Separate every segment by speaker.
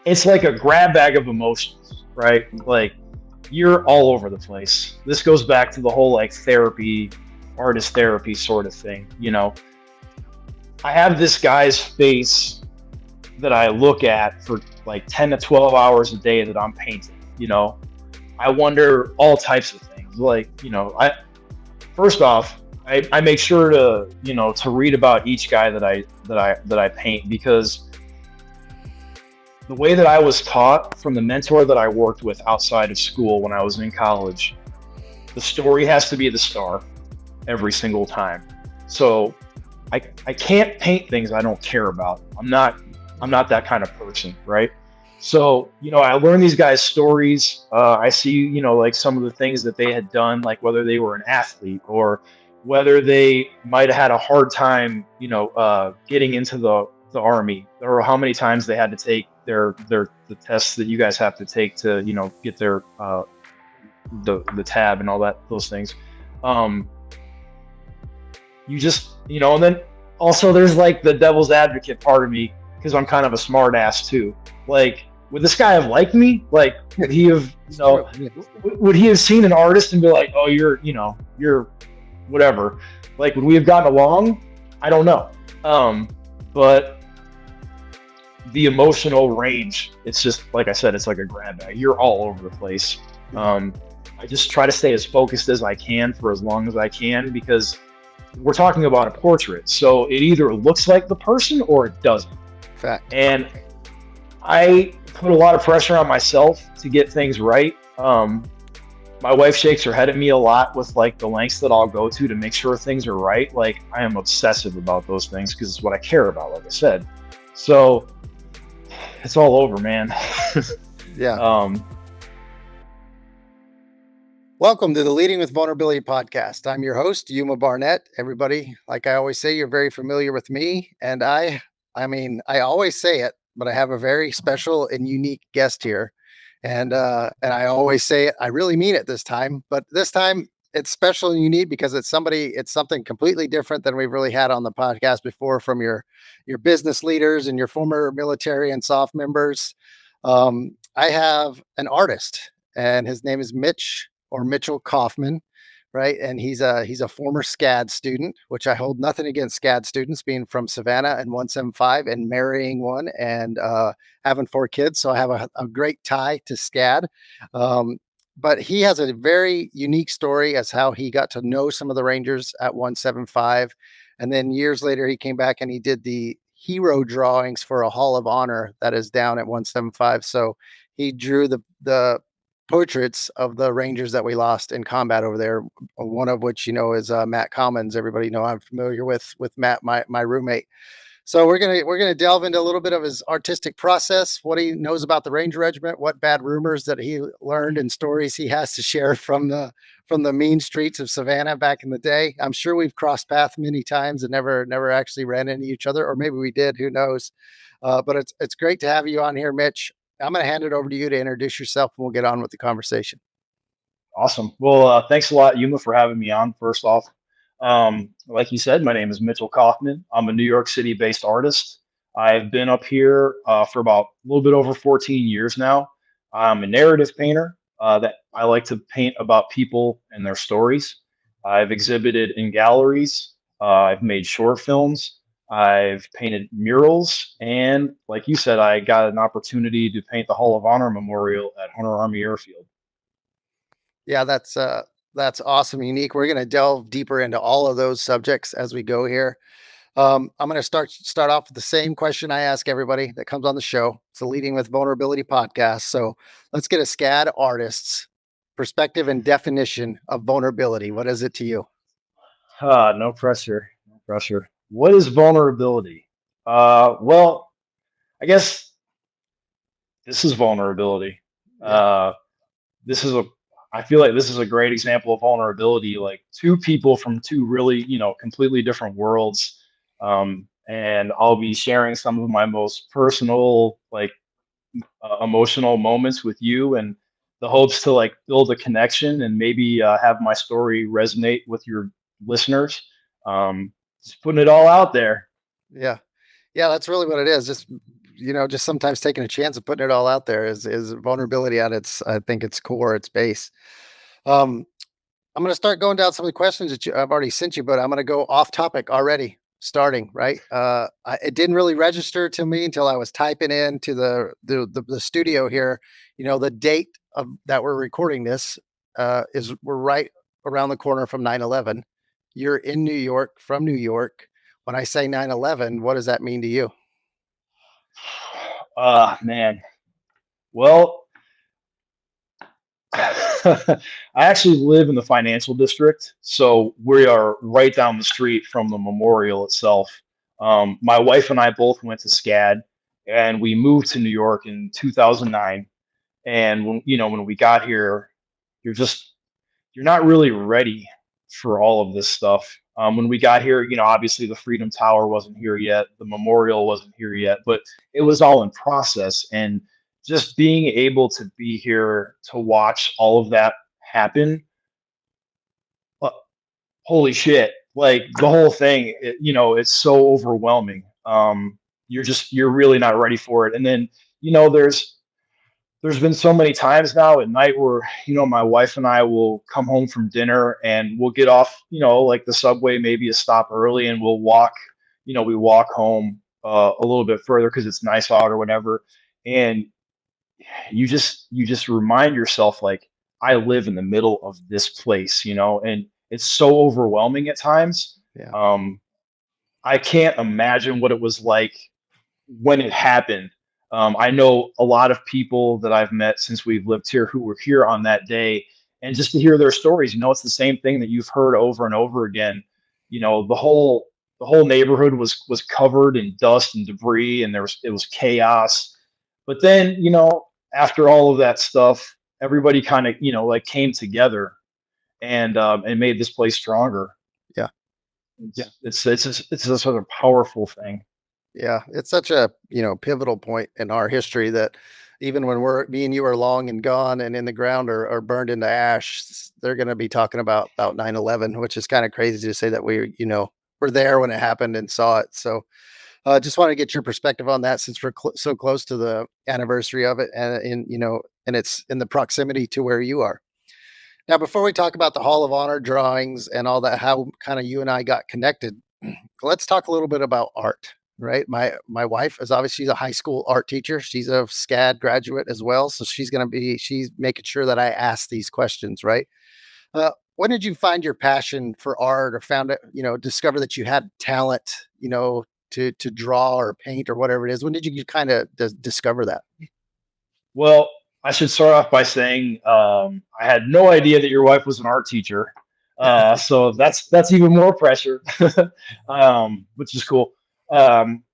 Speaker 1: it's like a grab bag of emotions, right? Like you're all over the place. This goes back to the whole like therapy, artist therapy sort of thing. I have this guy's face that I look at for like 10 to 12 hours a day that I'm painting. I wonder all types of things. Like, I first off, I make sure to read about each guy that I paint, because the way that I was taught from the mentor that I worked with outside of school when I was in college, the story has to be the star every single time. So I can't paint things I don't care about. I'm not that kind of person, right? So, I learned these guys' stories. I see, like some of the things that they had done, like whether they were an athlete or whether they might have had a hard time, getting into the army, or how many times they had to take the tests that you guys have to take to, get their the tab and all those things. Um, you just, and then also there's like the devil's advocate part of me, because I'm kind of a smart ass too. Like, would this guy have liked me? Like, would he have, would he have seen an artist and be like, oh, you're whatever? Like, would we have gotten along? I don't know. But the emotional range, it's just, like I said, it's like a grab bag. You're all over the place. I just try to stay as focused as I can for as long as I can, because we're talking about a portrait. So it either looks like the person or it doesn't.
Speaker 2: Fact.
Speaker 1: And I put a lot of pressure on myself to get things right. My wife shakes her head at me a lot with like the lengths that I'll go to make sure things are right. Like, I am obsessive about those things because it's what I care about, like I said. So it's all over, man.
Speaker 2: Yeah. Welcome to the Leading with Vulnerability podcast. I'm your host, Yuma Barnett. Everybody, like I always say, you're very familiar with me. And I always say it, but I have a very special and unique guest here. And I always say it, I really mean it this time, but this time it's special and unique because it's something completely different than we've really had on the podcast before, from your business leaders and your former military and soft members. I have an artist, and his name is Mitchel Coffman, right? And he's a former SCAD student, which I hold nothing against SCAD students, being from Savannah and 175 and marrying one and having 4 kids. So I have a great tie to SCAD. But he has a very unique story as how he got to know some of the Rangers at 175. And then years later, he came back and he did the hero drawings for a Hall of Honor that is down at 175. So he drew the portraits of the Rangers that we lost in combat over there. One of which, is Matt Commons. Everybody know I'm familiar with Matt, my roommate. So we're gonna delve into a little bit of his artistic process, what he knows about the Ranger Regiment, what bad rumors that he learned, and stories he has to share from the mean streets of Savannah back in the day. I'm sure we've crossed paths many times and never actually ran into each other, or maybe we did. Who knows? But it's great to have you on here, Mitch. I'm going to hand it over to you to introduce yourself, and we'll get on with the conversation.
Speaker 1: Awesome. Well, thanks a lot, Yuma, for having me on. First off, like you said, my name is Mitchel Coffman. I'm a New York City-based artist. I've been up here for about a little bit over 14 years now. I'm a narrative painter that I like to paint about people and their stories. I've exhibited in galleries. I've made short films. I've painted murals. And like you said, I got an opportunity to paint the Hall of Honor Memorial at Hunter Army Airfield.
Speaker 2: Yeah, that's awesome, unique. We're going to delve deeper into all of those subjects as we go here. I'm going to start off with the same question I ask everybody that comes on the show. It's the Leading with Vulnerability podcast. So let's get a SCAD artist's perspective and definition of vulnerability. What is it to you?
Speaker 1: No pressure. No pressure. What is vulnerability? Well, I guess this is vulnerability.
Speaker 2: Yeah.
Speaker 1: This is I feel like this is a great example of vulnerability, like two people from two really, completely different worlds. And I'll be sharing some of my most personal, like, emotional moments with you, and the hopes to like build a connection and maybe have my story resonate with your listeners. Just putting it all out there.
Speaker 2: Yeah. Yeah, that's really what it is. Just just sometimes taking a chance and putting it all out there is vulnerability at its, I think, its core, its base. Um, I'm going to start going down some of the questions that I've already sent you, but I'm going to go off topic already. Starting right, it didn't really register to me until I was typing into the studio here. The date of that we're recording this is we're right around the corner from 9/11. You're in New York, from New York. When I say 9/11, what does that mean to you?
Speaker 1: Man. Well, I actually live in the financial district, so we are right down the street from the memorial itself. My wife and I both went to SCAD, and we moved to New York in 2009. And when we got here, you're just you're not really ready for all of this stuff. When we got here, obviously the Freedom Tower wasn't here yet, the memorial wasn't here yet, but it was all in process. And just being able to be here to watch all of that happen, uh, holy shit! Like the whole thing, it's so overwhelming. You're really not ready for it. And then there's been so many times now at night where my wife and I will come home from dinner and we'll get off like the subway, maybe a stop early, and we'll walk. We walk home a little bit further because it's nice out or whatever, and you just remind yourself, like, I live in the middle of this place, and it's so overwhelming at times.
Speaker 2: Yeah.
Speaker 1: I can't imagine what it was like when it happened. I know a lot of people that I've met since we've lived here who were here on that day, and just to hear their stories, it's the same thing that you've heard over and over again. The whole neighborhood was covered in dust and debris, and it was chaos. But then, after all of that stuff, everybody kind of like came together and made this place stronger.
Speaker 2: Yeah. Yeah.
Speaker 1: It's a sort of powerful thing.
Speaker 2: Yeah, it's such a, pivotal point in our history that even when me and you are long and gone and in the ground or burned into ash, they're going to be talking about 9/11, which is kind of crazy to say that were there when it happened and saw it. So, just want to get your perspective on that since we're so close to the anniversary of it and it's in the proximity to where you are. Now, before we talk about the Hall of Honor drawings and all that, how kind of you and I got connected, let's talk a little bit about art. Right. My wife is obviously she's a high school art teacher. She's a SCAD graduate as well. So she's making sure that I ask these questions. Right. When did you find your passion for art or found it, discover that you had talent, to draw or paint or whatever it is? When did you kind of discover that?
Speaker 1: Well, I should start off by saying I had no idea that your wife was an art teacher, so that's even more pressure, which is cool. Um,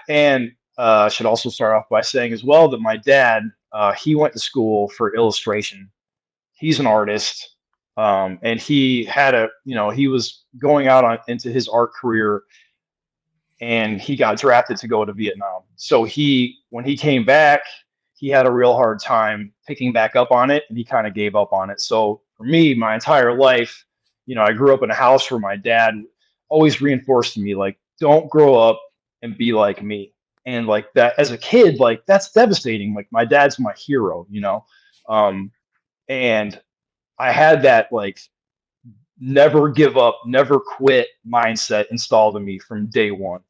Speaker 1: and I should also start off by saying as well that my dad, he went to school for illustration. He's an artist, and he had he was going out into his art career, and he got drafted to go to Vietnam. So when he came back, he had a real hard time picking back up on it, and he kind of gave up on it. So for me, my entire life, I grew up in a house where my dad always reinforced to me, like, don't grow up and be like me. And like that as a kid, like that's devastating. Like my dad's my hero. Um, and I had that like never give up, never quit mindset installed in me from day one.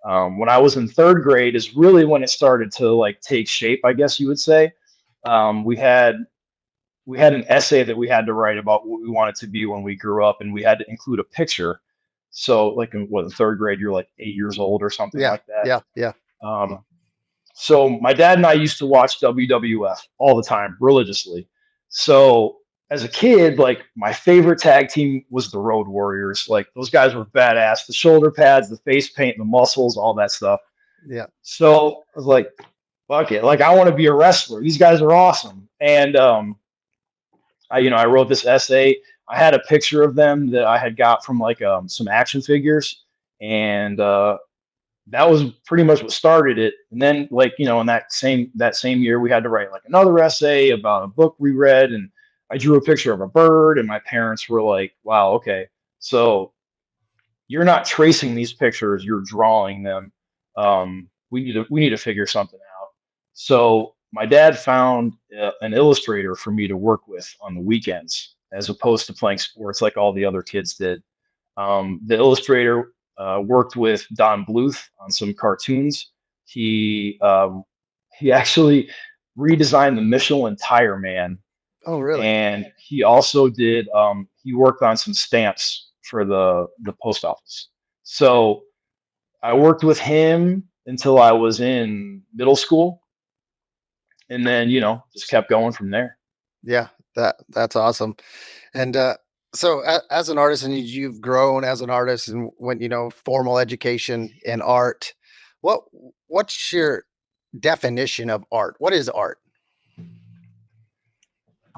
Speaker 1: When I was in third grade is really when it started to like take shape, I guess you would say. We had an essay that we had to write about what we wanted to be when we grew up, and we had to include a picture. So, like in third grade, you're like 8 years old or something
Speaker 2: Yeah.
Speaker 1: like that.
Speaker 2: Yeah. Yeah.
Speaker 1: So my dad and I used to watch WWF all the time, religiously. So as a kid, like my favorite tag team was the Road Warriors. Like those guys were badass. The shoulder pads, the face paint, the muscles, all that stuff.
Speaker 2: Yeah.
Speaker 1: So I was like, fuck it. Like I want to be a wrestler. These guys are awesome. And I wrote this essay. I had a picture of them that I had got from like some action figures, and that was pretty much what started it. And then like, in that same year, we had to write like another essay about a book we read, and I drew a picture of a bird, and my parents were like, wow, okay, so you're not tracing these pictures, you're drawing them. we need to figure something out. So my dad found an illustrator for me to work with on the weekends, as opposed to playing sports like all the other kids did. The illustrator worked with Don Bluth on some cartoons. He actually redesigned the Michelin Tire Man,
Speaker 2: Oh, really?
Speaker 1: and he also did. He worked on some stamps for the post office. So I worked with him until I was in middle school, and then just kept going from there.
Speaker 2: Yeah, that's awesome. And so, as an artist, and you've grown as an artist, and went, formal education in art. What what's your definition of art? What is art?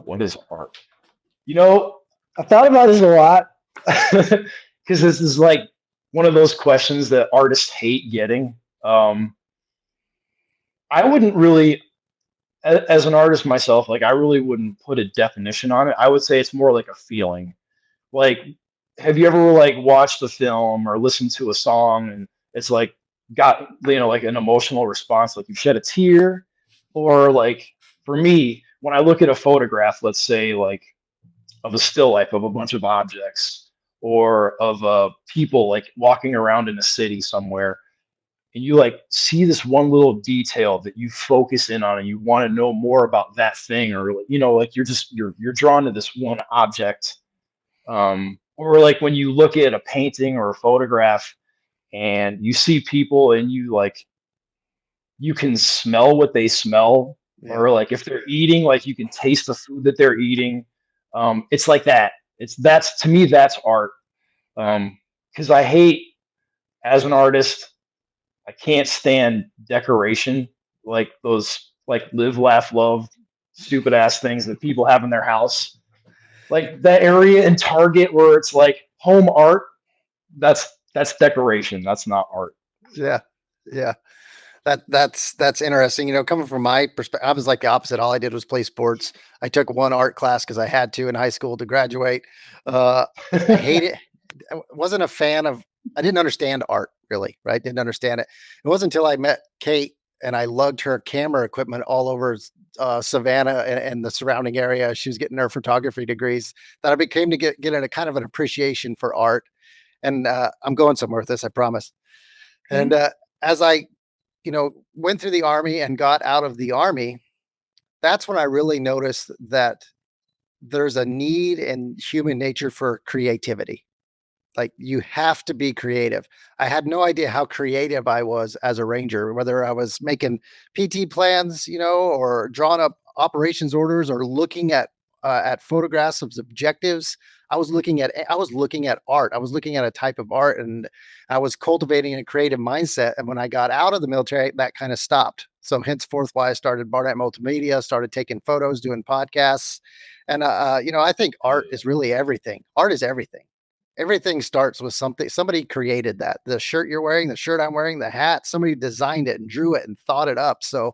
Speaker 1: What is art? You know, I thought about this a lot because this is like one of those questions that artists hate getting. Um, I wouldn't really, as an artist myself, like I really wouldn't put a definition on it. I would say it's more like a feeling. Like, have you ever like watched a film or listened to a song and it's like got like an emotional response, like you shed a tear, or like for me, when I look at a photograph, let's say like of a still life of a bunch of objects or of people like walking around in a city somewhere, and you like see this one little detail that you focus in on and you want to know more about that thing, or like you're drawn to this one object. Or like when you look at a painting or a photograph and you see people and you can smell what they smell,
Speaker 2: Yeah,
Speaker 1: or like if they're eating, like you can taste the food that they're eating. It's like that. That's to me, that's art. Because I hate, as an artist, I can't stand decoration, like those like live, laugh, love, stupid ass things that people have in their house. Like that area in Target where it's like home art, that's decoration. That's not art.
Speaker 2: yeah, yeah. That's interesting. Coming from my perspective, I was like the opposite. All I did was play sports. I took one art class because I had to in high school to graduate. Uh, I hate it. Wasn't a fan of. I didn't understand art really, right? Didn't understand it. It wasn't until I met Kate and I lugged her camera equipment all over Savannah and the surrounding area. She was getting her photography degrees that I became to get a kind of an appreciation for art. And I'm going somewhere with this, I promise. And as I went through the army and got out of the army, that's when I really noticed that there's a need in human nature for creativity. Like you have to be creative. I had no idea how creative I was as a ranger, whether I was making PT plans, or drawing up operations orders, or looking at photographs of objectives. I was looking at art. I was looking at a type of art, and I was cultivating a creative mindset. And when I got out of the military, that kind of stopped. So henceforth, why I started Barnett Multimedia, started taking photos, doing podcasts, and I think art is really everything. Art is everything. Everything starts with something. Somebody created that. The shirt you're wearing, the shirt I'm wearing, the hat, somebody designed it and drew it and thought it up. So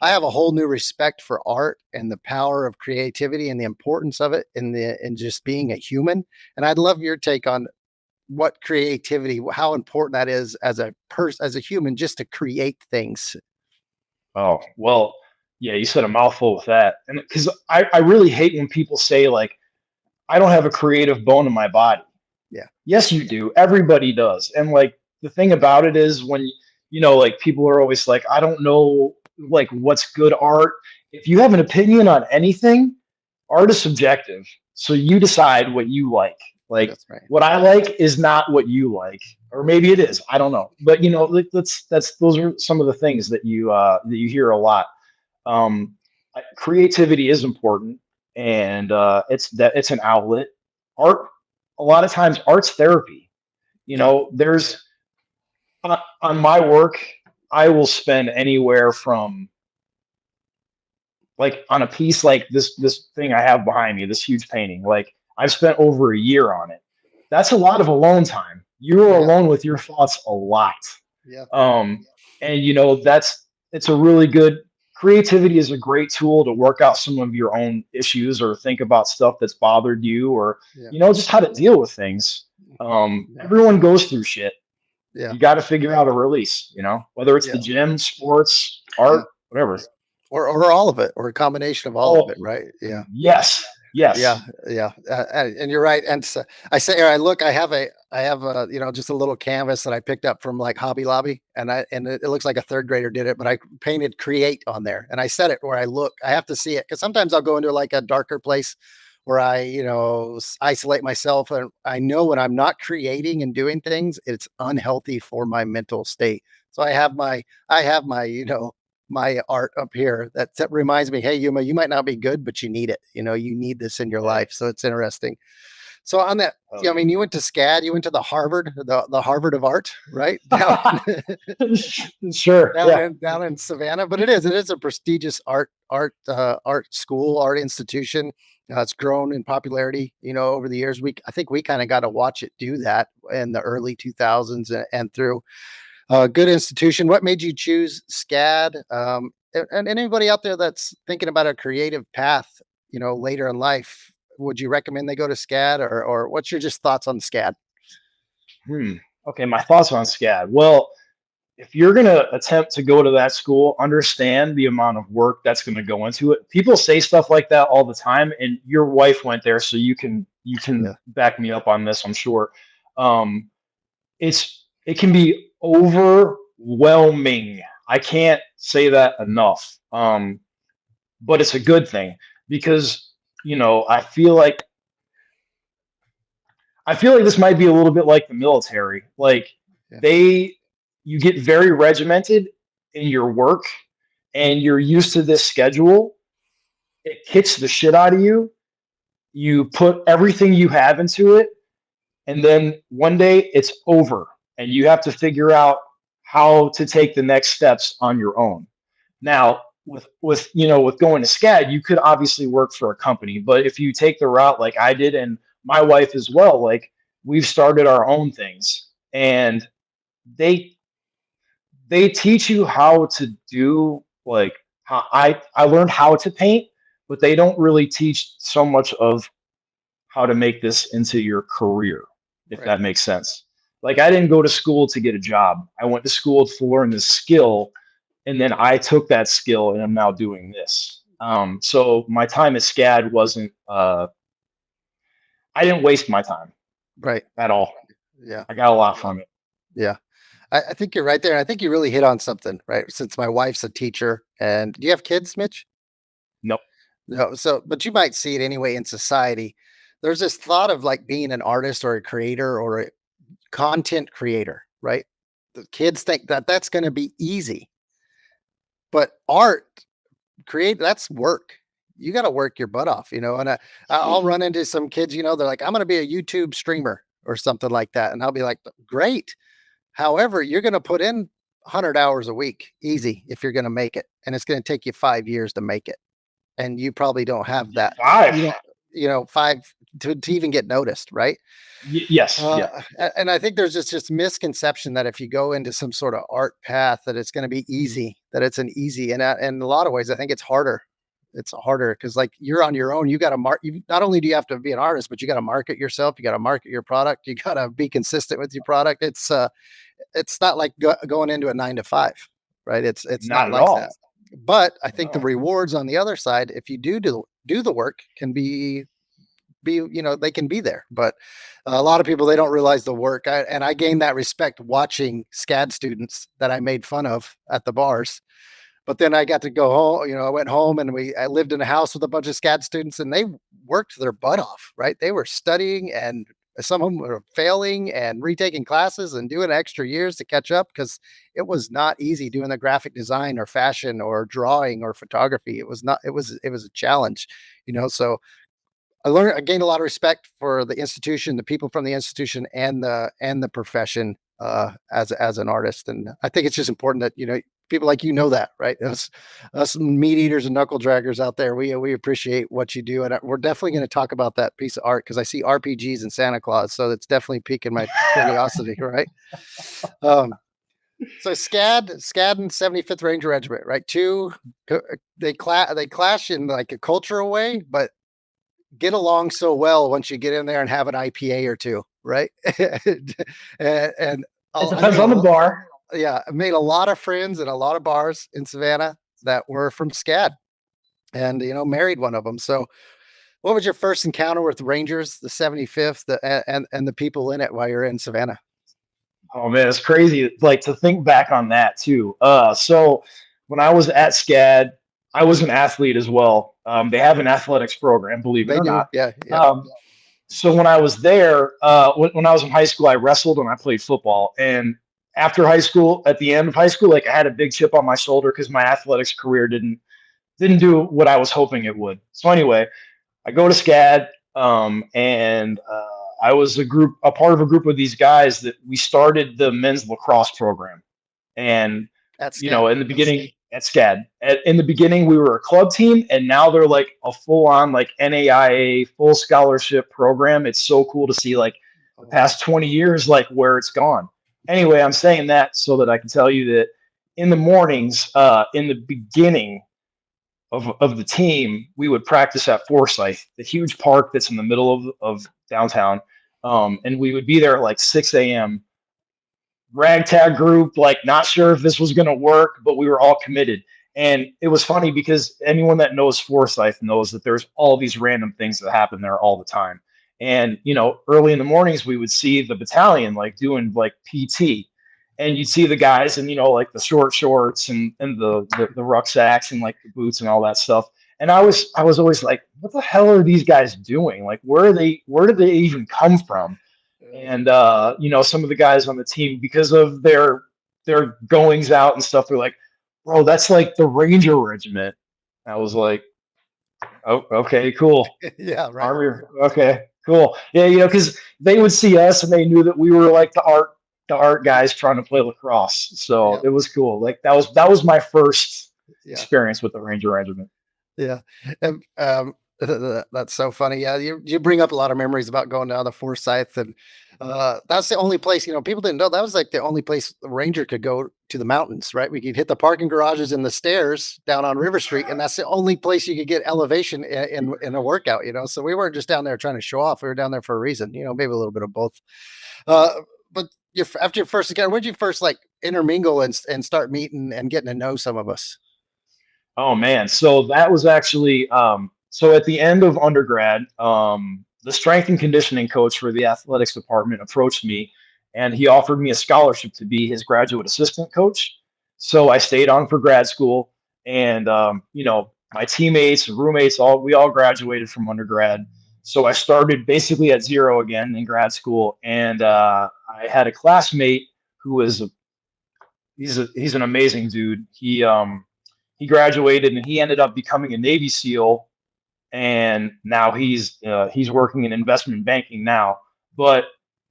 Speaker 2: I have a whole new respect for art and the power of creativity and the importance of it in just being a human. And I'd love your take on what creativity, how important that is as a person, as a human, just to create things.
Speaker 1: Oh, well, yeah, you said a mouthful with that. And because I really hate when people say, like, I don't have a creative bone in my body.
Speaker 2: Yeah.
Speaker 1: Yes, you do. Everybody does. And like the thing about it is when, like people are always like, I don't know, like, what's good art. If you have an opinion on anything, art is subjective. So you decide what you like. Like,
Speaker 2: That's right.
Speaker 1: what I like is not what you like, or maybe it is. I don't know. But like, that's those are some of the things that you hear a lot. Creativity is important, and it's an outlet. Art, a lot of times, art's therapy.
Speaker 2: Yeah.
Speaker 1: There's on my work, I will spend anywhere from, like, on a piece like this thing I have behind me, this huge painting. Like, I've spent over a year on it. That's a lot of alone time. You're
Speaker 2: Yeah.
Speaker 1: alone with your thoughts a lot.
Speaker 2: Yeah.
Speaker 1: Um, and it's a really good, creativity is a great tool to work out some of your own issues or think about stuff that's bothered you, or
Speaker 2: Yeah.
Speaker 1: just how to deal with things.
Speaker 2: Yeah.
Speaker 1: Everyone goes through shit.
Speaker 2: Yeah.
Speaker 1: You got to figure out a release, whether it's the
Speaker 2: Yeah.
Speaker 1: gym, sports,
Speaker 2: Yeah.
Speaker 1: art, whatever.
Speaker 2: Or all of it, or a combination of all of
Speaker 1: Oh,
Speaker 2: it, right? Yeah.
Speaker 1: yes,
Speaker 2: Yeah,
Speaker 1: yes.
Speaker 2: yeah, and you're right. And so I say, or I look, I have a, just a little canvas that I picked up from like Hobby Lobby, and it looks like a third grader did it, but I painted "create" on there, and I set it where I look. I have to see it because sometimes I'll go into like a darker place where I, isolate myself, and I know when I'm not creating and doing things, it's unhealthy for my mental state. So I have my, my art up here that reminds me, hey, Yuma, you might not be good, but you need it. You need this in your
Speaker 1: Hey,
Speaker 2: life. So it's interesting. So on that,
Speaker 1: hell
Speaker 2: I mean, you went to SCAD, you went to the Harvard of art, right? Down
Speaker 1: yeah. Sure. Yeah.
Speaker 2: down in Savannah. But it is a prestigious art school, art institution. It's grown in popularity, over the years. I think we kind of got to watch it do that in the early 2000s and through. Good institution. What made you choose SCAD? And anybody out there that's thinking about a creative path, later in life, would you recommend they go to SCAD, or what's your just thoughts on SCAD?
Speaker 1: Hmm. Okay. My thoughts on SCAD. Well, if you're going to attempt to go to that school, understand the amount of work that's going to go into it. People say stuff like that all the time, and your wife went there, so you can
Speaker 2: Yeah,
Speaker 1: back me up on this, I'm sure. Um, it can be overwhelming. I can't say that enough. But it's a good thing because I feel like this might be a little bit like the military. Like
Speaker 2: yeah,
Speaker 1: they you get very regimented in your work and you're used to this schedule. It kicks the shit out of you. You put everything you have into it, and then one day it's over and you have to figure out how to take the next steps on your own. Now, with going to SCAD, you could obviously work for a company, but if you take the route like I did and my wife as well, like we've started our own things, and they they teach you how to do like how I learned how to paint, but they don't really teach so much of how to make this into your career, if
Speaker 2: right,
Speaker 1: that makes sense. Like I didn't go to school to get a job. I went to school to learn this skill, and then I took that skill and I'm now doing this. So my time at SCAD wasn't. I didn't waste my time
Speaker 2: right.
Speaker 1: at all.
Speaker 2: Yeah,
Speaker 1: I got a lot from it.
Speaker 2: yeah. I think you're right there. I think you really hit on something, right? Since my wife's a teacher, and do you have kids, Mitch?
Speaker 1: Nope.
Speaker 2: No. So, but you might see it anyway in society. There's this thought of like being an artist or a creator or a content creator, right? The kids think that that's going to be easy, but that's work. You got to work your butt off, and I'll run into some kids, they're like, I'm going to be a YouTube streamer or something like that. And I'll be like, great. However, you're going to put in 100 hours a week, easy, if you're going to make it. And it's going to take you 5 years to make it. And you probably don't have that.
Speaker 1: Five.
Speaker 2: You don't, five to even get noticed, right?
Speaker 1: Yes. Yeah.
Speaker 2: And I think there's just misconception that if you go into some sort of art path, that it's going to be easy, that it's an easy, and in a lot of ways, I think it's harder. It's harder because like you're on your own. You got to you not only do you have to be an artist, but you got to market yourself. You got to market your product. You got to be consistent with your product. It's not like going into a 9 to 5, right? It's
Speaker 1: Not
Speaker 2: not
Speaker 1: at
Speaker 2: like
Speaker 1: all.
Speaker 2: that. But I think the
Speaker 1: No.
Speaker 2: rewards on the other side, if you do the work, can be they can be there. But a lot of people, they don't realize the work. And I gained that respect watching SCAD students that I made fun of at the bars. But then I got to go home, I went home, and I lived in a house with a bunch of SCAD students, and they worked their butt off, right? They were studying, and some of them were failing and retaking classes and doing extra years to catch up because it was not easy doing the graphic design or fashion or drawing or photography. It was not, it was a challenge, so I gained a lot of respect for the institution, the people from the institution, and the profession as an artist. And I think it's just important that people like that, right? Us meat eaters and knuckle draggers out there, we appreciate what you do, and we're definitely going to talk about that piece of art because I see RPGs and Santa Claus, so it's definitely piquing my curiosity, right? Um, so SCAD and 75th Ranger Regiment, right? They clash in like a cultural way, but get along so well once you get in there and have an IPA or two, right? and
Speaker 1: It
Speaker 2: I
Speaker 1: depends
Speaker 2: made
Speaker 1: on the
Speaker 2: a
Speaker 1: bar.
Speaker 2: yeah, I made a lot of friends in a lot of bars in Savannah that were from SCAD, and married one of them. So, what was your first encounter with Rangers, the 75th, and the people in it while you're in Savannah?
Speaker 1: Oh man, it's crazy. Like to think back on that too. So when I was at SCAD, I was an athlete as well. They have an athletics program, believe it
Speaker 2: They
Speaker 1: or
Speaker 2: do,
Speaker 1: not.
Speaker 2: yeah, yep.
Speaker 1: So when I was there, when I was in high school, I wrestled and I played football. And after high school, at the end of high school, like I had a big chip on my shoulder because my athletics career didn't do what I was hoping it would. So anyway, I go to SCAD, and I was a part of a group of these guys that we started the men's lacrosse program. And
Speaker 2: At SCAD.
Speaker 1: in the beginning at SCAD, in the beginning we were a club team, and now they're like a full-on like NAIA full scholarship program. It's so cool to see like the past 20 years, like where it's gone. Anyway, I'm saying that so that I can tell you that in the mornings, in the beginning of the team, we would practice at Forsyth, the huge park that's in the middle of downtown. And we would be there at like 6 a.m. Ragtag group, like not sure if this was going to work, but we were all committed. And it was funny because anyone that knows Forsyth knows that there's all these random things that happen there all the time. And, early in the mornings, we would see the battalion like doing like PT, and you'd see the guys and, like the short shorts and the rucksacks and like the boots and all that stuff. And I was always like, what the hell are these guys doing? Like, where did they even come from? And some of the guys on the team, because of their goings out and stuff, they're like, bro, that's like the Ranger Regiment. I was like, oh, okay, cool.
Speaker 2: Yeah, right.
Speaker 1: Army, okay, cool. Yeah, because they would see us and they knew that we were like the art guys trying to play lacrosse. So
Speaker 2: Yeah,
Speaker 1: it was cool. Like that was my first
Speaker 2: yeah,
Speaker 1: experience with the Ranger Regiment.
Speaker 2: yeah. And, that's so funny. Yeah, you bring up a lot of memories about going down to Forsyth, and that's the only place. People didn't know that was like the only place the ranger could go to the mountains. Right, we could hit the parking garages and the stairs down on River Street, and that's the only place you could get elevation in a workout. So we weren't just down there trying to show off. We were down there for a reason. Maybe a little bit of both. Uh, but after your first encounter, when did you first like intermingle and start meeting and getting to know some of us?
Speaker 1: Oh man, so that was actually so at the end of undergrad, the strength and conditioning coach for the athletics department approached me, and he offered me a scholarship to be his graduate assistant coach. So I stayed on for grad school, and my teammates and roommates, we all graduated from undergrad. So I started basically at zero again in grad school, and I had a classmate who was he's an amazing dude. He graduated and he ended up becoming a Navy SEAL, and now he's working in investment banking now. But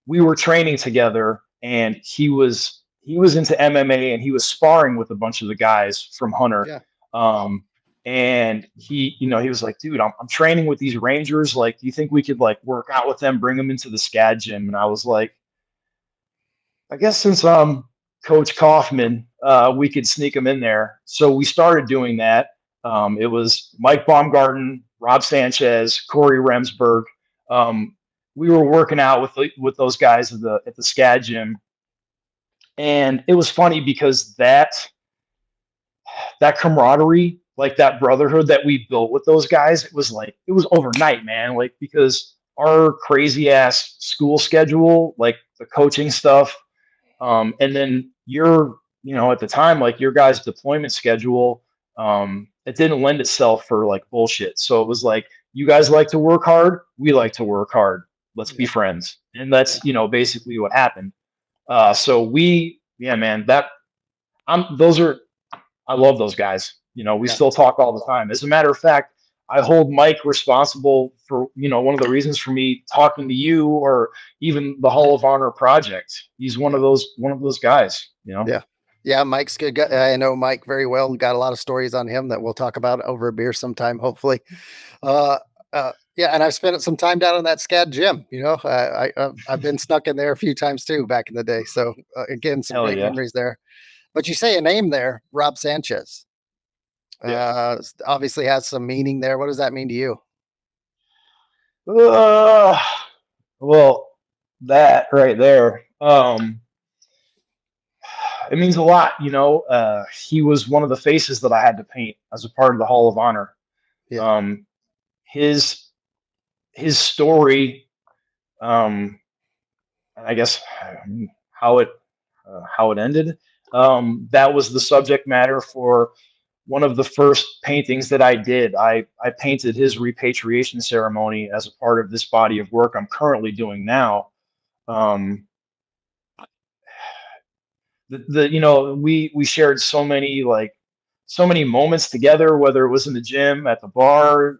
Speaker 1: we were training together, and he was into MMA, and he was sparring with a bunch of the guys from Hunter.
Speaker 2: Yeah.
Speaker 1: Um, and he was like, dude, I'm training with these Rangers. Like, do you think we could like work out with them, bring them into the SCAD gym? And I was like, I guess since Coach Coffman, we could sneak him in there. So we started doing that. It was Mike Baumgarten, Rob Sanchez, Corey Remsburg. We were working out with those guys at the SCAD gym, and it was funny because that camaraderie, like that brotherhood that we built with those guys, it was overnight, man. Like because our crazy ass school schedule, like the coaching stuff, and then at the time, like your guys' deployment schedule, it didn't lend itself for like bullshit. So it was like, you guys like to work hard, we like to work hard. Let's be
Speaker 2: Yeah.
Speaker 1: friends. And that's,
Speaker 2: Yeah.
Speaker 1: basically what happened. Yeah, man, I love those guys. We
Speaker 2: Yeah.
Speaker 1: still talk all the time. As a matter of fact, I hold Mike responsible for, one of the reasons for me talking to you or even the Hall of Honor project. He's one
Speaker 2: Yeah.
Speaker 1: of those guys.
Speaker 2: Yeah. Yeah, Mike's good guy. I know Mike very well. Got a lot of stories on him that we'll talk about over a beer sometime, hopefully. Uh, yeah, and I've spent some time down in that SCAD gym. I've been snuck in there a few times too back in the day. So again, some
Speaker 1: Hell
Speaker 2: great
Speaker 1: yeah.
Speaker 2: memories there. But you say a name there, Rob Sanchez.
Speaker 1: Yeah.
Speaker 2: Obviously has some meaning there. What does that mean to you?
Speaker 1: Uh, well, that right there. It means a lot, he was one of the faces that I had to paint as a part of the Hall of Honor.
Speaker 2: Yeah.
Speaker 1: Um, his his story, um, I guess how it how it ended. That was the subject matter for one of the first paintings that I did. I painted his repatriation ceremony as a part of this body of work I'm currently doing now. Um, we shared so many moments together, whether it was in the gym, at the bar,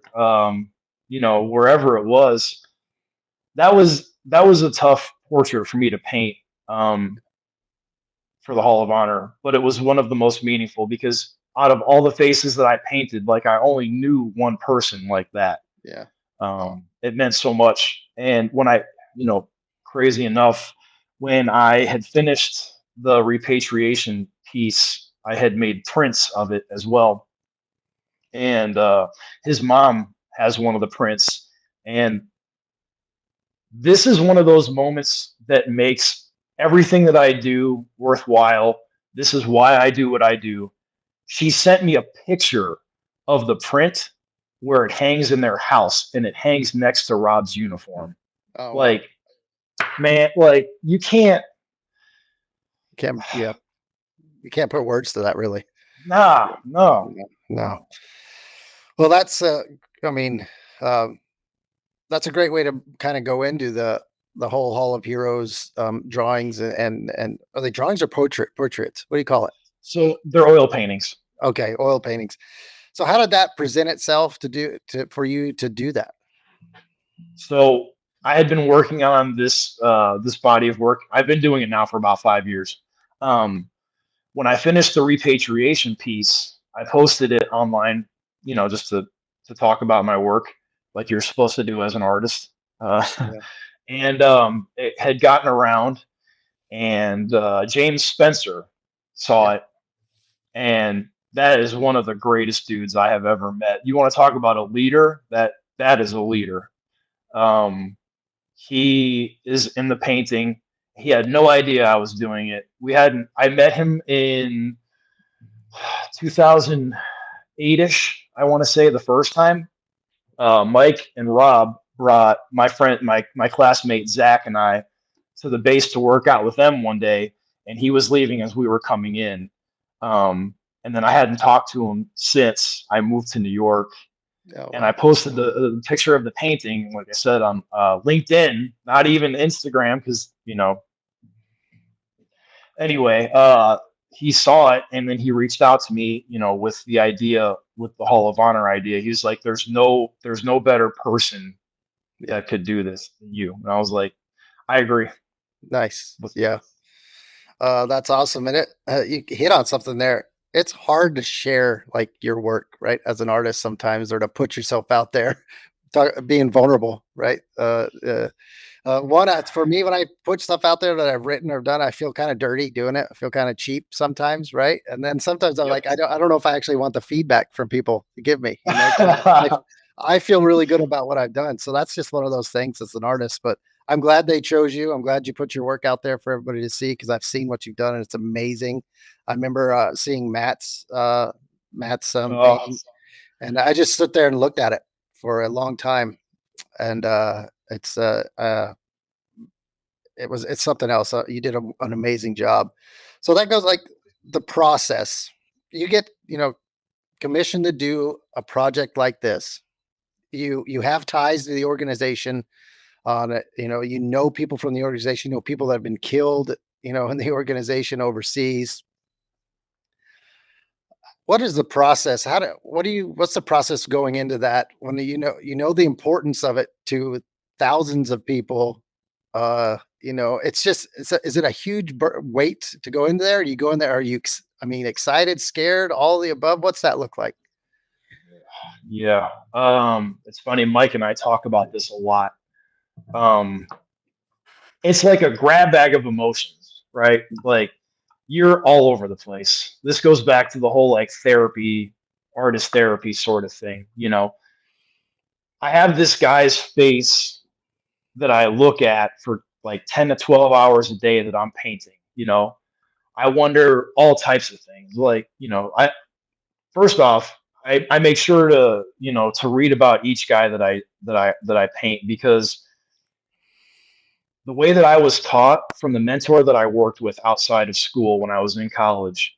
Speaker 1: wherever it was. That was a tough portrait for me to paint. For the Hall of Honor, but it was one of the most meaningful because out of all the faces that I painted, like I only knew one person like that.
Speaker 2: Yeah.
Speaker 1: It meant so much. And when crazy enough, when I had finished the repatriation piece, I had made prints of it as well. And his mom has one of the prints. And this is one of those moments that makes everything that I do worthwhile. This is why I do what I do. She sent me a picture of the print where it hangs in their house and it hangs next to Rob's uniform.
Speaker 2: Oh, wow.
Speaker 1: Like, man, like you can't,
Speaker 2: Yeah. You can't put words to that, really.
Speaker 1: nah, no.
Speaker 2: No. Well, I mean, um, that's a great way to kind of go into the whole Hall of Heroes drawings and are they drawings or portraits? What do you call it?
Speaker 1: So they're oil paintings.
Speaker 2: Okay, oil paintings. So how did that present itself for you to do that?
Speaker 1: So I had been working on this body of work. I've been doing it now for about 5 years. Um, when I finished the repatriation piece, I posted it online, just to talk about my work, like you're supposed to do as an artist. Uh,
Speaker 2: Yeah.
Speaker 1: and it had gotten around, and James Spencer saw
Speaker 2: Yeah.
Speaker 1: it, and that is one of the greatest dudes I have ever met. You want to talk about a leader? That is a leader. Um, he is in the painting. He had no idea I was doing it. I met him in 2008ish, I want to say, the first time. Mike and Rob brought my classmate Zach and I to the base to work out with them one day, and he was leaving as we were coming in. Um, and then I hadn't talked to him since I moved to New York.
Speaker 2: Oh,
Speaker 1: And I
Speaker 2: wow.
Speaker 1: posted the picture of the painting, like I said, on LinkedIn, not even Instagram, because anyway, he saw it and then he reached out to me, with the idea, with the Hall of Honor idea. He was like, there's no better person
Speaker 2: Yeah.
Speaker 1: that could do this than you. And I was like, I agree
Speaker 2: Nice.
Speaker 1: with
Speaker 2: Yeah. That's awesome. And you hit on something there. It's hard to share like your work, right? As an artist sometimes, or to put yourself out there, being vulnerable, right? It's for me when I put stuff out there that I've written or done, I feel kind of dirty doing it. I feel kind of cheap sometimes, right? And then sometimes I'm
Speaker 1: Yep.
Speaker 2: like, I don't know if I actually want the feedback from people to give me, 'cause I feel really good about what I've done. So that's just one of those things as an artist. But I'm glad they chose you. I'm glad you put your work out there for everybody to see because I've seen what you've done and it's amazing. I remember seeing Matt's
Speaker 1: Oh,
Speaker 2: painting, and I just stood there and looked at it for a long time. And it's something else. You did an amazing job. So that goes like the process. You get, commissioned to do a project like this. You have ties to the organization on it. People from the organization, people that have been killed, in the organization overseas. What is the process? What's the process going into that when you know the importance of it to thousands of people? Is it a huge weight to go in there? You go in there, are you, excited, scared, all the above? What's that look like?
Speaker 1: yeah. It's funny. Mike and I talk about this a lot. Um, it's like a grab bag of emotions, right? Like you're all over the place. This goes back to the whole like therapy, artist therapy sort of thing. I have this guy's face that I look at for like 10 to 12 hours a day that I'm painting. I wonder all types of things. Like, I first off, I make sure to, to read about each guy that I paint, because the way that I was taught from the mentor that I worked with outside of school when I was in college,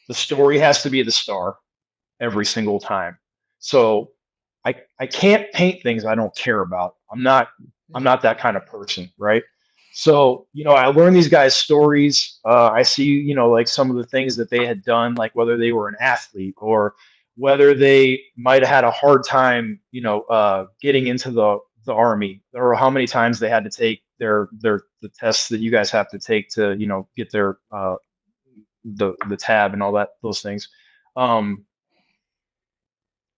Speaker 1: the story has to be the star every single time. So I can't paint things I don't care about. I'm not that kind of person, right? So, I learned these guys' stories. I see, like some of the things that they had done, like whether they were an athlete or whether they might have had a hard time, getting into the army, or how many times they had to take the tests that you guys have to take to, get their the tab and all that those things. Um,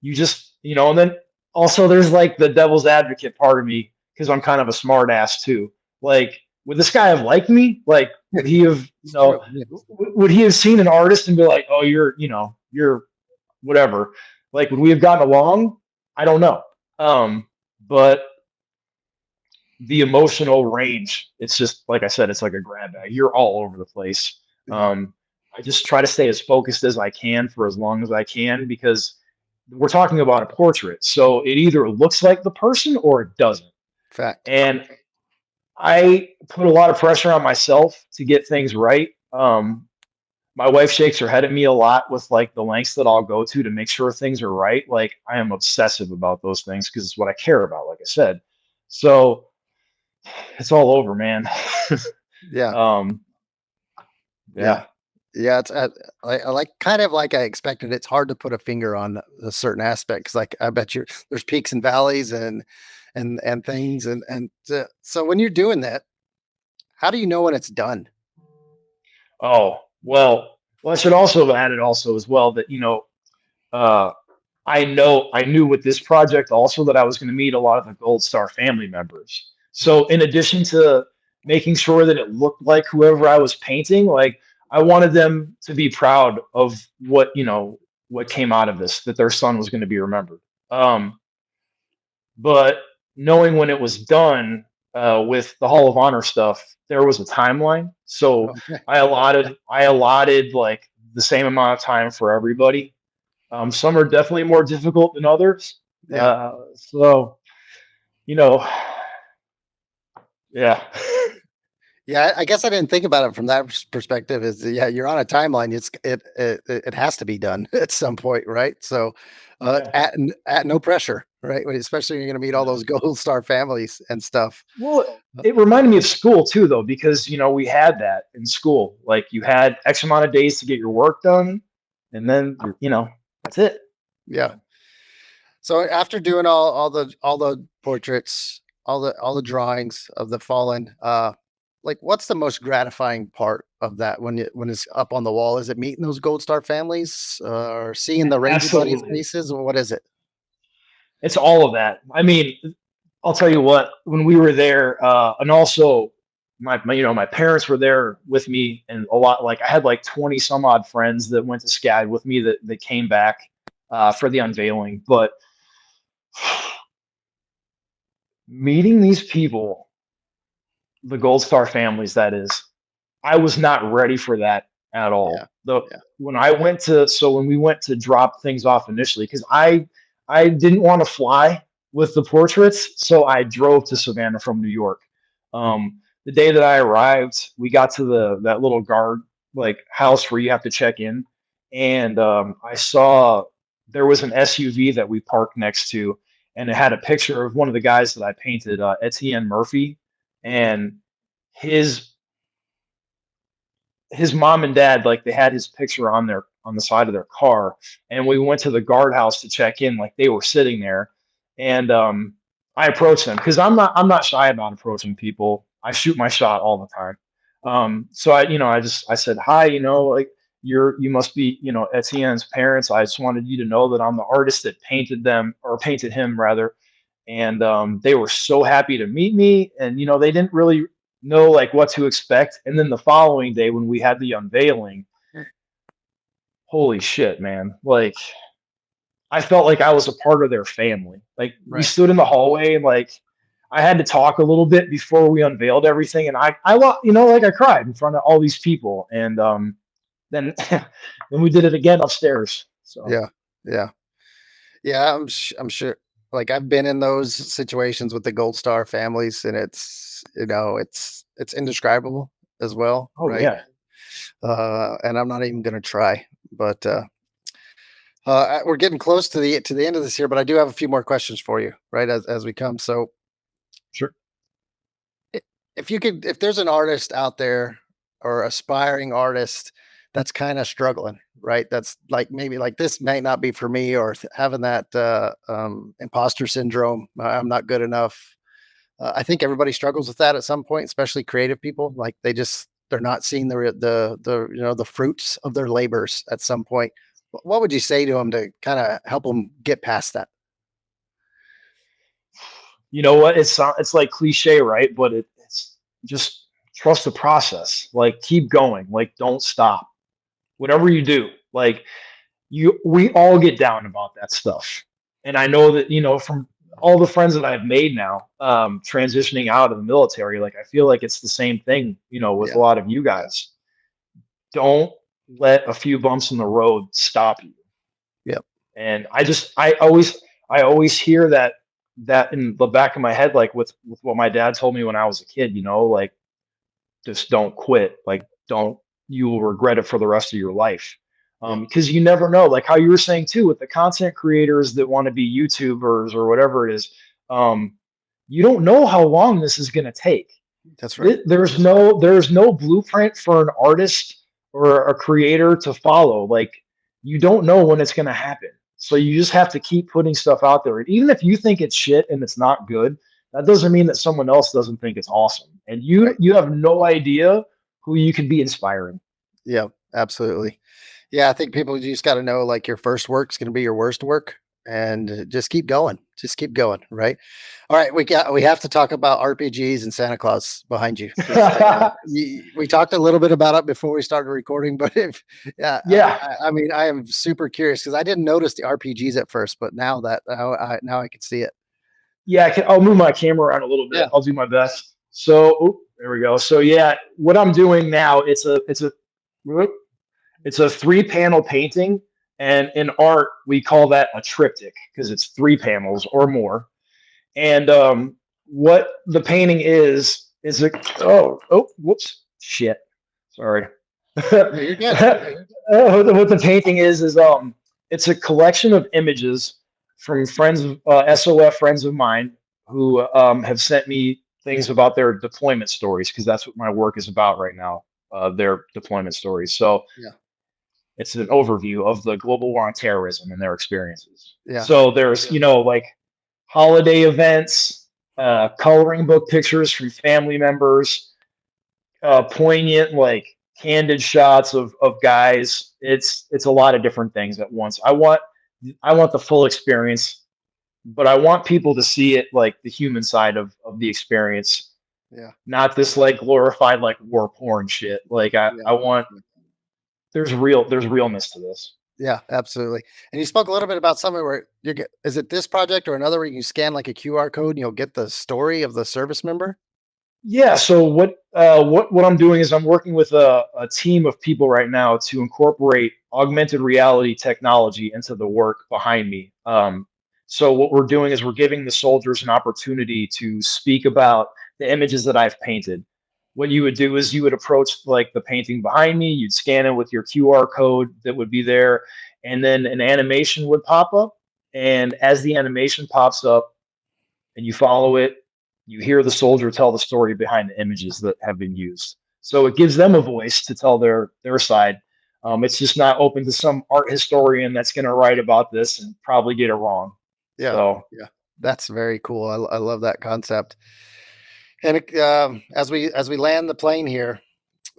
Speaker 1: you just, and then also there's like the devil's advocate part of me, because I'm kind of a smart ass too. Like, would this guy have liked me? Like, would he have,
Speaker 2: It's true. Yeah.
Speaker 1: would he have seen an artist and be like, oh, you're whatever? Like, would we have gotten along? I don't know. But the emotional range, it's just like I said, it's like a grab bag. You're all over the place. Um, I just try to stay as focused as I can for as long as I can, because we're talking about a portrait. So it either looks like the person or it doesn't.
Speaker 2: Fact.
Speaker 1: And I put a lot of pressure on myself to get things right. My wife shakes her head at me a lot with like the lengths that I'll go to make sure things are right. Like, I am obsessive about those things because it's what I care about, like I said. So it's all over, man.
Speaker 2: Yeah.
Speaker 1: um,
Speaker 2: Yeah.
Speaker 1: yeah.
Speaker 2: Yeah. It's I like kind of like I expected. It's hard to put a finger on a certain aspect, because like I bet you there's peaks and valleys and things so when you're doing that, how do you know when it's done?
Speaker 1: Oh, well, I should also have added also as well that, uh, I knew with this project also that I was going to meet a lot of the Gold Star family members. So in addition to making sure that it looked like whoever I was painting, like, I wanted them to be proud of what came out of this, that their son was going to be remembered. But knowing when it was done, with the Hall of Honor stuff, there was a timeline. So
Speaker 2: Okay.
Speaker 1: I allotted like the same amount of time for everybody. Some are definitely more difficult than others.
Speaker 2: Yeah.
Speaker 1: So, you know, yeah.
Speaker 2: Yeah, I guess I didn't think about it from that perspective. Is yeah, you're on a timeline. It has to be done at some point, right? So,
Speaker 1: Yeah.
Speaker 2: at no pressure, right? Especially when you're going to meet all
Speaker 1: No.
Speaker 2: those Gold Star families and stuff.
Speaker 1: Well,
Speaker 2: Uh,
Speaker 1: it reminded me of school too, though, because we had that in school. Like, you had X amount of days to get your work done, and then that's it.
Speaker 2: Yeah. So after doing all the portraits, all the drawings of the fallen, like what's the most gratifying part of that when it's up on the wall? Is it meeting those Gold Star families, or seeing the Ranger buddies'
Speaker 1: Absolutely.
Speaker 2: faces? Or what is it?
Speaker 1: It's all of that. I mean, I'll tell you what, when we were there, and also my parents were there with me, and a lot, like, I had like 20 some odd friends that went to SCAD with me that came back for the unveiling. But meeting these people, the Gold Star families, that is, I was not ready for that at
Speaker 2: Yeah.
Speaker 1: all. The
Speaker 2: Yeah.
Speaker 1: when we went to drop things off initially, because I didn't want to fly with the portraits, so I drove to Savannah from New York. The day that I arrived, we got to that little guard like house where you have to check in, and I saw there was an SUV that we parked next to, and it had a picture of one of the guys that I painted, Etienne Murphy, and his his mom and dad, like, they had his picture on the side of their car. And we went to the guardhouse to check in, like, they were sitting there. And I approached them, because I'm not shy about approaching people. I shoot my shot all the time. So I said, hi, like, you must be, Etienne's parents. I just wanted you to know that I'm the artist that painted them, or painted him rather. And they were so happy to meet me, and they didn't really know like what to expect. And then the following day when we had the unveiling, holy shit, man! Like, I felt like I was a part of their family. Like, we
Speaker 2: Right.
Speaker 1: stood in the hallway, and like, I had to talk a little bit before we unveiled everything, and I cried in front of all these people, and then then we did it again upstairs. So
Speaker 2: Yeah. Yeah. Yeah. I'm sure. Like I've been in those situations with the Gold Star families, and it's indescribable as well,
Speaker 1: oh
Speaker 2: right?
Speaker 1: yeah,
Speaker 2: And I'm not even gonna try, but we're getting close to the end of this here, but I do have a few more questions for you, right? As we come. So
Speaker 1: sure.
Speaker 2: i- if there's an artist out there or aspiring artist that's kind of struggling, right? That's like maybe like this may not be for me, or having that imposter syndrome. I'm not good enough. I think everybody struggles with that at some point, especially creative people. Like they're not seeing the fruits of their labors at some point. What would you say to them to kind of help them get past that?
Speaker 1: You know what? It's like cliche, right? But it's just trust the process. Like keep going. Like don't stop. Whatever you do, like we all get down about that stuff. And I know that, from all the friends that I've made now, transitioning out of the military, like I feel like it's the same thing, with a
Speaker 2: Yeah.
Speaker 1: lot of you guys. Don't let a few bumps in the road stop you.
Speaker 2: Yep.
Speaker 1: And I always hear that in the back of my head, like with what my dad told me when I was a kid, like just don't quit. Like don't you will regret it for the rest of your life.
Speaker 2: Yep.
Speaker 1: Because you never know, like how you were saying too, with the content creators that want to be YouTubers or whatever it is, um, you don't know how long this is going to take.
Speaker 2: That's right.
Speaker 1: There's no blueprint for an artist or a creator to follow. Like you don't know when it's going to happen. So you just have to keep putting stuff out there. And even if you think it's shit and it's not good, that doesn't mean that someone else doesn't think it's awesome. And you
Speaker 2: Right.
Speaker 1: you have no idea who you can be inspiring.
Speaker 2: Yeah, absolutely. Yeah, I think people just got to know like your first work's going to be your worst work, and just keep going. Just keep going, right? All right, we have to talk about RPGs and Santa Claus behind you, 'cause, we talked a little bit about it before we started recording, but if yeah,
Speaker 1: Yeah.
Speaker 2: I mean, I am super curious because I didn't notice the RPGs at first, but now I can see it.
Speaker 1: Yeah, I'll move my camera around a little bit.
Speaker 2: Yeah.
Speaker 1: I'll do my best. So, there we go. So yeah, what I'm doing now, it's a 3-panel painting, and in art we call that a triptych because it's 3 panels or more. And what the painting is a whoops, shit, sorry.
Speaker 2: No, you're good.
Speaker 1: What the painting is it's a collection of images from SOF friends of mine who have sent me things about their deployment stories because that's what my work is about right now. Their deployment stories. So
Speaker 2: Yeah.
Speaker 1: it's an overview of the global war on terrorism and their experiences.
Speaker 2: Yeah.
Speaker 1: So there's, like holiday events, coloring book pictures from family members, poignant, like candid shots of guys. It's a lot of different things at once. I want the full experience, but I want people to see it like the human side of the experience,
Speaker 2: Yeah.
Speaker 1: not this like glorified like war porn shit. Like
Speaker 2: Yeah.
Speaker 1: I want there's realness to this.
Speaker 2: Yeah, absolutely. And you spoke a little bit about something where is it this project or another where you scan like a QR code and you'll get the story of the service member?
Speaker 1: Yeah. So what I'm doing is I'm working with a team of people right now to incorporate augmented reality technology into the work behind me. So what we're doing is we're giving the soldiers an opportunity to speak about the images that I've painted. What you would do is you would approach like the painting behind me, you'd scan it with your QR code that would be there, and then an animation would pop up. And as the animation pops up, and you follow it, you hear the soldier tell the story behind the images that have been used. So it gives them a voice to tell their side. It's just not open to some art historian that's going to write about this and probably get it wrong.
Speaker 2: Yeah.
Speaker 1: So
Speaker 2: Yeah. That's very cool. I love that concept. And as we land the plane here,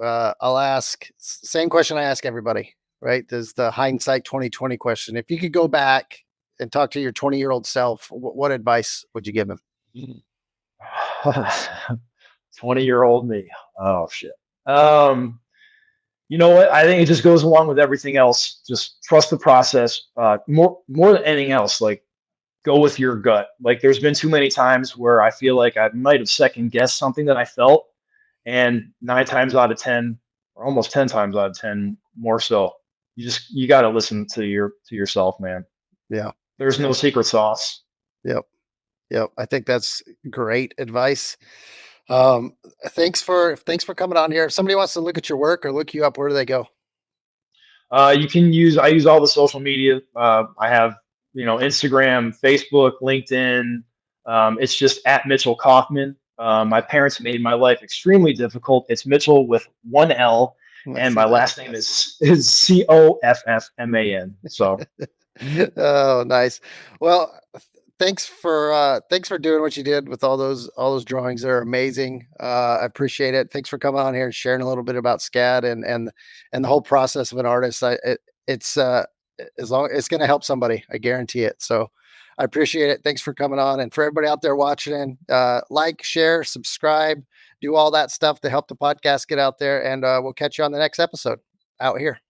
Speaker 2: I'll ask same question I ask everybody, right? There's the hindsight 2020 question. If you could go back and talk to your 20-year-old self, what advice would you give him?
Speaker 1: 20-year-old me. Oh shit. Um, you know what? I think it just goes along with everything else. Just trust the process. More than anything else, like go with your gut. Like there's been too many times where I feel like I might have second guessed something that I felt, and 9 times out of 10, or almost 10 times out of 10, more so, you got to listen to yourself, man.
Speaker 2: Yeah.
Speaker 1: There's no secret sauce.
Speaker 2: Yep. Yep. I think that's great advice. Um, thanks for coming on here. If somebody wants to look at your work or look you up, where do they go?
Speaker 1: I use all the social media. I have, Instagram, Facebook, LinkedIn. It's just at Mitchel Coffman. My parents made my life extremely difficult. It's Mitchell with one L,
Speaker 2: I
Speaker 1: and
Speaker 2: see
Speaker 1: my
Speaker 2: that.
Speaker 1: last name is Coffman. So
Speaker 2: Oh, nice. Well, thanks for doing what you did with all those drawings. They're amazing. I appreciate it. Thanks for coming on here and sharing a little bit about SCAD and the whole process of an artist. It's as long it's going to help somebody. I guarantee it. So I appreciate it. Thanks for coming on, and for everybody out there watching, like, share, subscribe, do all that stuff to help the podcast get out there. And we'll catch you on the next episode out here.